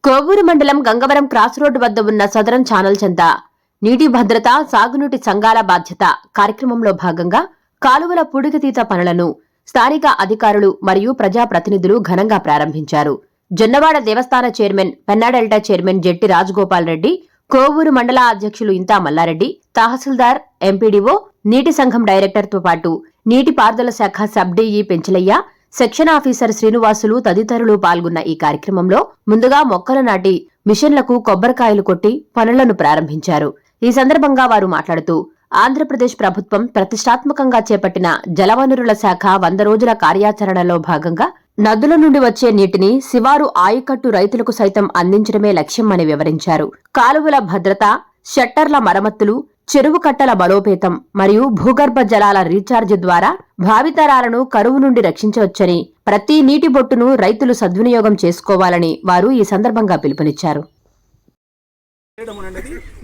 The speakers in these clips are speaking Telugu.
కోవూరు మండలం గంగవరం క్రాస్ రోడ్డు వద్ద ఉన్న సదరన్ ఛానల్ చెంత నీటి భద్రత సాగునీటి సంఘాల బాధ్యత కార్యక్రమంలో భాగంగా కాలువల పూడికతీత పనులను స్థానిక అధికారులు మరియు ప్రజాప్రతినిధులు ఘనంగా ప్రారంభించారు. జొన్నవాడ దేవస్థాన చైర్మన్, పెన్నా డెల్టా చైర్మన్ జెట్టి రాజగోపాల్ రెడ్డి, కోవూరు మండల అధ్యక్షులు ఇంతా మల్లారెడ్డి, తహసీల్దార్, ఎంపీడీఓ, నీటి సంఘం డైరెక్టర్తో పాటు నీటిపారుదల శాఖ sub DE Penchalaiah, section officer Srinivasulu తదితరులు పాల్గొన్న ఈ కార్యక్రమంలో ముందుగా మొక్కలు నాటి మిషన్లకు కొబ్బరికాయలు కొట్టి పనులను ప్రారంభించారు. ఈ సందర్భంగా వారు మాట్లాడుతూ ఆంధ్రప్రదేశ్ ప్రభుత్వం ప్రతిష్టాత్మకంగా చేపట్టిన జలవనరుల శాఖ 100 రోజుల కార్యాచరణలో భాగంగా నదుల నుండి వచ్చే నీటిని శివారు ఆయకట్టు రైతులకు సైతం అందించడమే లక్ష్యమని వివరించారు. కాలువల భద్రత, షట్టర్ల మరమ్మతులు, చెరువు కట్టల బలోపేతం మరియు భూగర్భ జలాల రీఛార్జ్ ద్వారా భావితరాలను కరువు నుండి రక్షించవచ్చని, ప్రతి నీటి బొట్టును రైతులు సద్వినియోగం చేసుకోవాలని వారు ఈ సందర్భంగా పిలుపునిచ్చారు.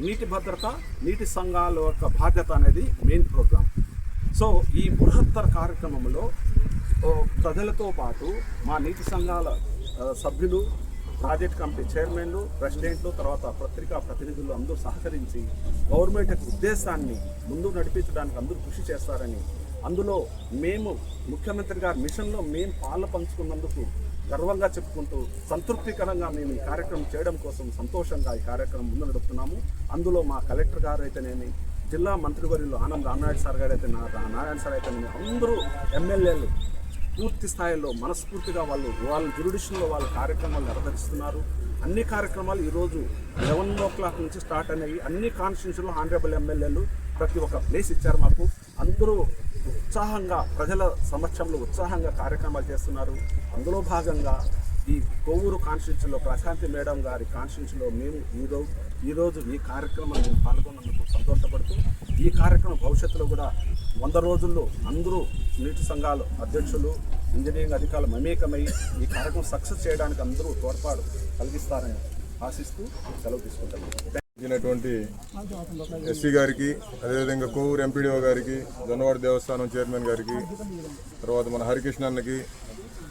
నీటి భద్రత, నీటి సంఘాల యొక్క బాధ్యత అనేది మెయిన్ ప్రోగ్రామ్. సో ఈ బృహత్తర కార్యక్రమంలో ప్రజలతో పాటు మా నీటి సంఘాల సభ్యులు, ప్రాజెక్ట్ కమిటీ చైర్మన్లు, ప్రెసిడెంట్లు, తర్వాత పత్రికా ప్రతినిధులు అందరూ సహకరించి గవర్నమెంట్ యొక్క ఉద్దేశాన్ని ముందు నడిపించడానికి అందరూ కృషి చేస్తారని, అందులో మేము ముఖ్యమంత్రి గారి మిషన్లో మేము పాలు పంచుకున్నందుకు గర్వంగా చెప్పుకుంటూ సంతృప్తికరంగా మేము ఈ కార్యక్రమం చేయడం కోసం సంతోషంగా ఈ కార్యక్రమం ముందు నడుపుతున్నాము. అందులో మా కలెక్టర్ గారు అయితేనేమి, జిల్లా మంత్రివర్యులు ఆనం రామనాయుడు సార్ గారు అయితే నారాయణ సార్ అయితేనేమి, అందరూ ఎమ్మెల్యేలు పూర్తి స్థాయిలో మనస్ఫూర్తిగా వాళ్ళ జ్యుడిషియల్లో వాళ్ళ కార్యక్రమాలు నిర్వహిస్తున్నారు. అన్ని కార్యక్రమాలు ఈరోజు 11 o'clock నుంచి స్టార్ట్ అయినాయి. అన్ని కాన్స్టిట్యూన్సీలో హానరబుల్ ఎమ్మెల్యేలు ప్రతి ఒక్క ప్లేస్ ఇచ్చారు మాకు. అందరూ ఉత్సాహంగా ప్రజల సమక్షంలో ఉత్సాహంగా కార్యక్రమాలు చేస్తున్నారు. అందులో భాగంగా ఈ కోవూరు కాన్స్టిట్యూన్సీలో ప్రశాంతి మేడం గారి కాన్స్టిట్యూన్సీలో మేము ఈరోజు ఈ కార్యక్రమంలో మేము పాల్గొన్నందుకు సంతోషపడుతూ, ఈ కార్యక్రమం భవిష్యత్తులో కూడా 100 రోజుల్లో అందరూ నీటి సంఘాలు అధ్యక్షులు, ఇంజనీరింగ్ అధికారులు మమేకమై ఈ కార్యక్రమం సక్సెస్ చేయడానికి అందరూ తోడ్పాటు కలిగిస్తారని ఆశిస్తూ సెలవు తీసుకుంటాను. ఎస్సీ గారికి, అదేవిధంగా కోవూరు ఎంపీడీఓ గారికి, జొన్నవాడ దేవస్థానం చైర్మన్ గారికి, తర్వాత మన హరికృష్ణ అన్నకి,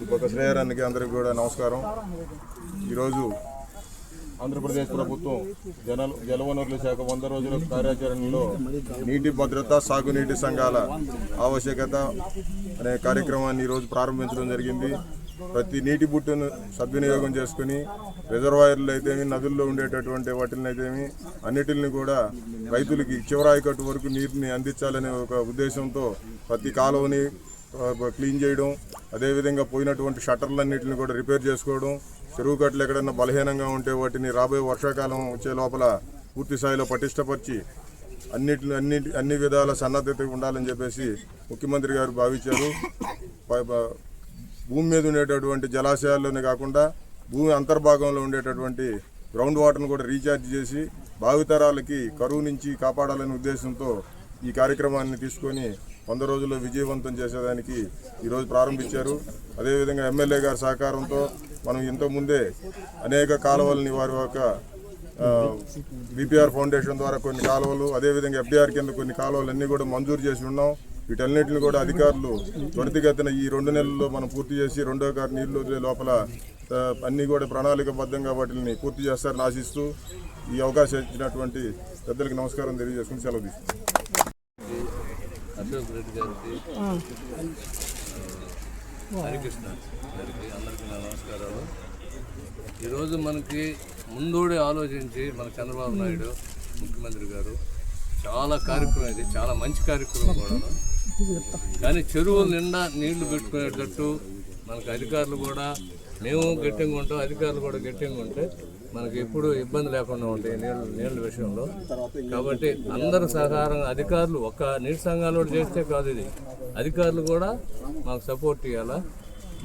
ఇంకొక శ్రేయర్ అన్నకి అందరికీ కూడా నమస్కారం. ఈరోజు ఆంధ్రప్రదేశ్ ప్రభుత్వం జలవనరుల శాఖ 100 రోజుల కార్యాచరణలో నీటి భద్రత, సాగునీటి సంఘాల ఆవశ్యకత అనే కార్యక్రమాన్ని ఈరోజు ప్రారంభించడం జరిగింది. ప్రతి నీటి బుట్టును సద్వినియోగం చేసుకుని రిజర్వాయర్లు అయితేమి, నదుల్లో ఉండేటటువంటి వాటిని అయితేమి అన్నిటిని కూడా రైతులకి చివరాయికట్టు వరకు నీటిని అందించాలనే ఒక ఉద్దేశంతో ప్రతి కాలువని క్లీన్ చేయడం, అదేవిధంగా పోయినటువంటి షట్టర్లన్నింటిని కూడా రిపేర్ చేసుకోవడం, చెరువు కట్టలు ఎక్కడన్నా బలహీనంగా ఉంటే వాటిని రాబోయే వర్షాకాలం వచ్చే లోపల పూర్తి స్థాయిలో పటిష్టపరిచి అన్ని విధాల సన్నద్ధత ఉండాలని చెప్పేసి ముఖ్యమంత్రి గారు భావించారు. భూమి మీద ఉండేటటువంటి జలాశయాల్లోనే కాకుండా భూమి అంతర్భాగంలో ఉండేటటువంటి గ్రౌండ్ వాటర్ను కూడా రీఛార్జ్ చేసి భావితరాలకి కరువు నుంచి కాపాడాలనే ఉద్దేశంతో ఈ కార్యక్రమాన్ని తీసుకొని 100 రోజుల్లో విజయవంతం చేసేదానికి ఈరోజు ప్రారంభించారు. అదేవిధంగా ఎమ్మెల్యే గారి సహకారంతో మనం ఇంతకుముందే అనేక కాలువలని వారి యొక్క బీపీఆర్ ఫౌండేషన్ ద్వారా కొన్ని కాలువలు, అదేవిధంగా FDR కింద కొన్ని కాలువలన్నీ కూడా మంజూరు చేసి ఉన్నాం. వీటన్నిటిని కూడా అధికారులు త్వరితగతిన ఈ 2 నెలల్లో మనం పూర్తి చేసి 2వ గారి నీళ్లు వదిలే లోపల అన్నీ కూడా ప్రణాళికబద్ధంగా వాటిని పూర్తి చేస్తారని ఆశిస్తూ ఈ అవకాశం ఇచ్చినటువంటి పెద్దలకు నమస్కారం తెలియజేసుకుని సెలవు తీసుకుంటాం. అశోక్ రెడ్డి గారికి, హరికృష్ణ గారికి అందరికీ నా నమస్కారాలు. ఈరోజు మనకి ముందూడే ఆలోచించి మన చంద్రబాబు నాయుడు ముఖ్యమంత్రి గారు చాలా కార్యక్రమం, ఇది చాలా మంచి కార్యక్రమం కూడా. కానీ చెరువుల నిండా నీళ్లు పెట్టుకునేటట్టు మనకు అధికారులు కూడా, మేము గట్టిగా ఉంటాం, అధికారులు కూడా గట్టిగా ఉంటే మనకి ఎప్పుడు ఇబ్బంది లేకుండా ఉంటాయి నీళ్ళ విషయంలో. కాబట్టి అందరూ సహకారంగా, అధికారులు ఒక్క నీటి సంఘాలు చేస్తే కాదు, ఇది అధికారులు కూడా మాకు సపోర్ట్ ఇవ్వాలా.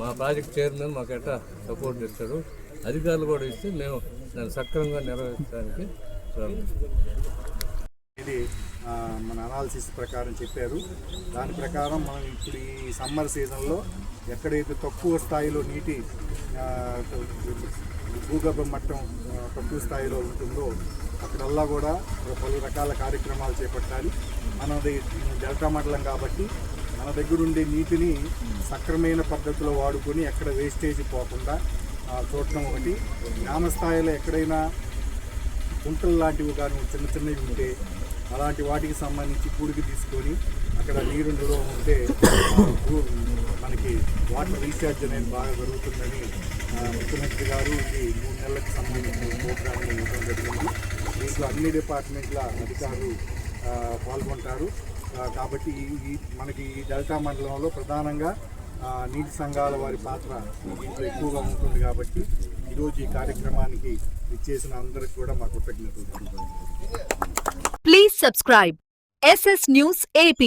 మా ప్రాజెక్ట్ చైర్మన్ మాకు ఎట్టా సపోర్ట్ ఇస్తాడు, అధికారులు కూడా ఇస్తే మేము దాన్ని సక్రమంగా నిర్వహించడానికి ఇది మన అనాలిసిస్ ప్రకారం చెప్పారు. దాని ప్రకారం మనం ఇప్పుడు ఈ సమ్మర్ సీజన్లో ఎక్కడైతే తక్కువ స్థాయిలో నీటి భూగర్భ మట్టం తక్కువ స్థాయిలో ఉంటుందో అక్కడల్లా కూడా పలు రకాల కార్యక్రమాలు చేపట్టాలి. మనది డెల్టా మండలం కాబట్టి మన దగ్గర ఉండే నీటిని సక్రమైన పద్ధతిలో వాడుకొని ఎక్కడ వేస్టేజ్ పోకుండా చూడటం ఒకటి. గ్రామ స్థాయిలో ఎక్కడైనా కుంటలు లాంటివి కానీ చిన్న చిన్నవి ఉంటే అలాంటి వాటికి సంబంధించి పూడికి తీసుకొని అక్కడ నీరు నిల్వ ఉంటే మనకి వాటర్ రీఛార్జ్ అనేది బాగా జరుగుతుందని ముఖ్యమంత్రి గారు ఇది 3 నెలలకు సంబంధించిన ప్రోగ్రామ్ని ఇవ్వడం జరిగింది. దీంట్లో అన్ని డిపార్ట్మెంట్ల అధికారులు పాల్గొంటారు. కాబట్టి మనకి ఈ డెల్టా మండలంలో ప్రధానంగా నీటి సంఘాల వారి పాత్ర దీంట్లో ఎక్కువగా ఉంటుంది. కాబట్టి ఈరోజు ఈ కార్యక్రమానికి ఇచ్చేసిన అందరికి కూడా మా కృతజ్ఞతలు. Please subscribe SS News AP.